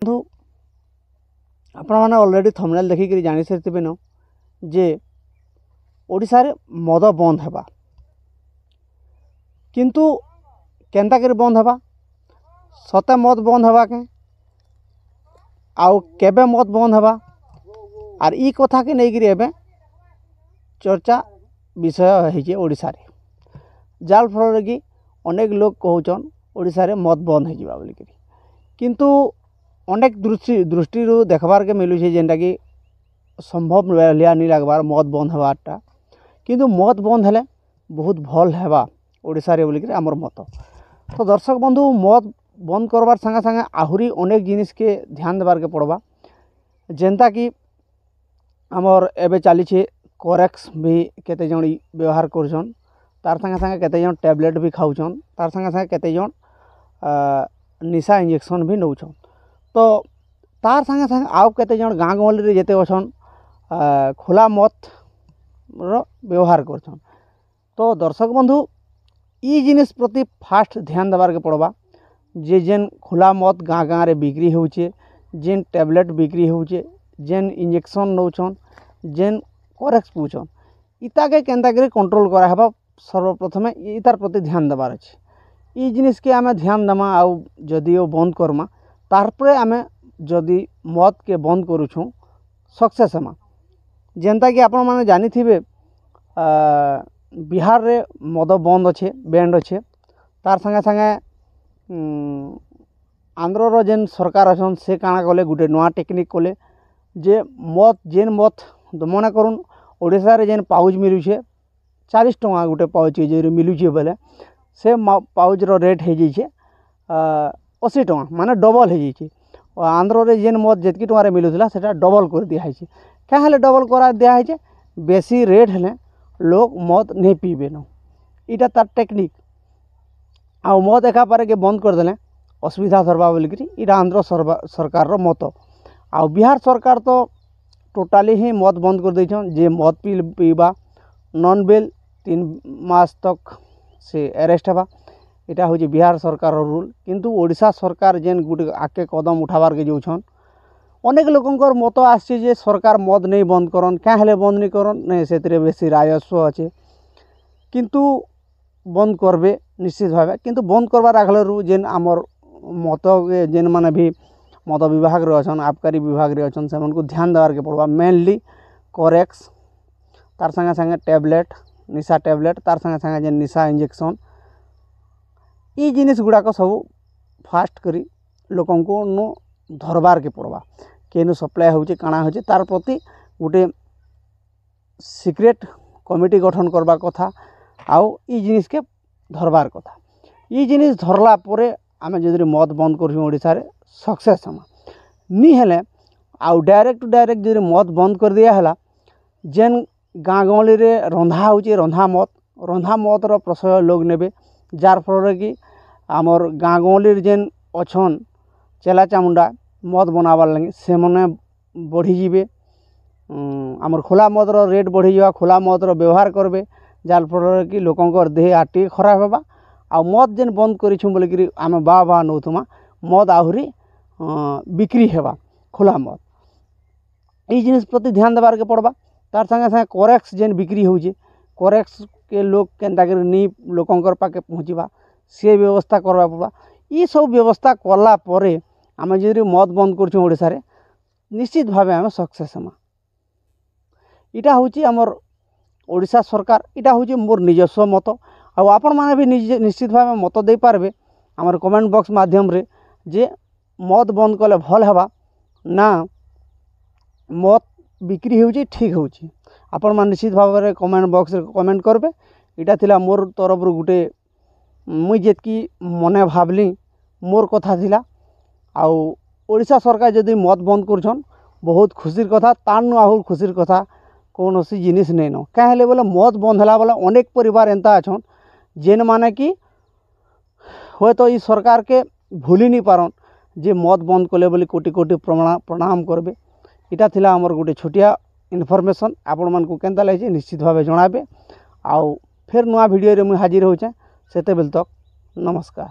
बंधु आपण already thumbnail देखिक जानी सारी न जे ओडिशा रे मद बंद हेबा किंतु केंता कर बंद हेबा सते मद बंद हेबा के आउ केबे मद बंद हेबा आर ई कथा के नहीं एबे चर्चा विषय है ओडिशा रे जाल फल कि अनेक लोग कहउछन ओडिशा रे मद बंद हो बोल किंतु अनेक दृष्टि देखबार के मिलूँ जेनटा कि संभव लिया नहीं लगबार मद बंद हबारटा किंतु मद बंद हेले बहुत भल हेबा ओडिशा रे बोलिक आमर मत। तो दर्शक बंधु मद बंद करबार संगे संगे आहुरी अनेक जिनिस के ध्यान देबार के पड़बा जेनता कि आमर एबे चली कोरेक्स भी केते जण व्यवहार करछन तार संगे संगे केते जण टैबलेट भी खाउछन तार संगे संगे केते जण निशा इंजेक्शन भी नौछन। तो तार संगे संगे आउ केते जण गाँ गहली रे जेते अछन खुला मत रो व्यवहार करछन। तो दर्शक बंधु ई जिनिस प्रति फास्ट ध्यान देबार के पड़बा जे जेन खुला मत गाँ गाँ रे बिक्री होउछे जेन टैबलेट बिक्री होउछे जेन इंजेक्शन नौछन जेन कोरेक्स पूछन इता के केंता करे कंट्रोल करा हेबा सर्वप्रथमे इतार प्रति ध्यान देबार अछि। ई जिनिस के आमे ध्यान देमा आउ जदि बंद करमा तारपरे आमे जदि मद के बंद करूछु सक्सेस हेमा जेनता कि आपण माने जानी थिबे बिहार रे मद बंद अच्छे बैंड अच्छे तार संगे संगे आंध्र रो जेन सरकार अछन से काना कले गुटे नवा टेक्निक कले जे मद जेन मद मना करूँ ओडिशा रे जेन पाउच मिलुछे 40 टका गुटे पाउच जे मिलुछे बेले से पाउच रो रेट हो जाइए 80 टका माने डबल हो जाइए। आंध्र रे जेन मद जेतकी टका मिलुला सेटा डबल कर दिया है क्या हेले डबल करा दिया है बेसी रेट हेले लोग मद नहीं पीबे न इटा तार टेक्निक आ मद एका पारे के बंद कर देले असुविधा सरबा बोलिक इटा आंध्र सरकार रो मत आ बिहार सरकार तो टोटाली ही मद बंद कर देछन जे मद पीबा नॉन बेल 3 मास तक से अरेस्ट हेबा इटा हो बिहार सरकार रूल। किंतु ओडिशा सरकार जेन गुटे आके कदम उठाबार के जोछन अनेक लोकंकर मत आछे जे सरकार मद नहीं बंद करन क्या हेले बंद नहीं करन नहीं से बेसी राजस्व अच्छे किंतु बंद करबे निश्चित भाव किंतु बंद करबार आगलू जेन आमर मत जेन माने भी मद विभाग रे अछन आबकारी विभाग रे अछन से को ध्यान देवार के पड़वा मेनली कोरेक्स तार संगे संगे टैबलेट निशा टैबलेट तार संगे संगे जेन निशा इंजेक्शन ई जिनिस गुड़ाक सब फास्ट करी लोकन को नो धरबार के पड़वा केनु सप्लाई होचे काना होचे तार प्रति गोटे सिक्रेट कमिटी गठन करबा कथा आउ ई जिनिस के धरबार कथा ई जिनिस धरला परे आमे जदि मद बंद करछू ओडिसा रे सक्सेस हमा नी हेले आउ डायरेक्ट जदि मद बंद कर दिया हला जेन गाँ गहली रे रंधा होचे रंधा मद रो प्रशय लोग नेबे जार फल कि आमर गाँ गहली रे जेन अछन चेला चामुंडा मद बनाबार लगे से मने बढ़ी जीवे आमर खुला मद रो रेट बढ़ी जावा खुला मद रो व्यवहार करबे जार फल कि लोकंकर देह आटी खराब हेबा आ मद जेन बंद करिछु बोले कि आमे बा नौथुमा मद आहुरी बिक्री हेबा खुला मद ई जिनिस प्रति ध्यान देबार के पड़बा। तार संगे संगे कोरेक्स जेन बिक्री होचे कोरेक्स के लोग केंता कर नी लोकंकर पाके पहुँचवा से व्यवस्था करबा पड़बा। ई सब व्यवस्था कला परे आमे जदि मद बंद करछू ओडिशा रे निश्चित भावे आमे सक्सेस हमा इटा होची हमर ओडिशा सरकार इटा होची मोर निजस्व मत आ आपण माने भी निश्चित भावे मत दे पारबे हमर कमेंट बॉक्स माध्यम रे जे मद बंद कले भल हेबा ना मद बिक्री होची ठीक होची आपण मान निश्चित भाव रे कमेंट बॉक्स रे कमेंट करबे। इटा थिला मोर तरफ रु गुटे मुई जेतकी मने भाबली मोर कथा थिला आउ ओडिशा सरकार जदि मद बंद करछन बहुत खुशीर कथा तानु आहुर खुशीर कथा कौनसी जिनिस नहीं न क्या हेले बोले मद बंद होला बोले अनेक परिवार एंता अछन जेन माने कि हो तो ई सरकार के भूली नहीं पारन जे मद बंद कले बोली कोटि कोटि प्रणाम करबे। इटा थिला हमर गुटे छोटिया इनफॉरमेशन आपण मान को केंता लागे निश्चित भावे जणाबे आउ फिर नवा वीडियो रे मुई हाजिर होचे सेते बेल तक नमस्कार।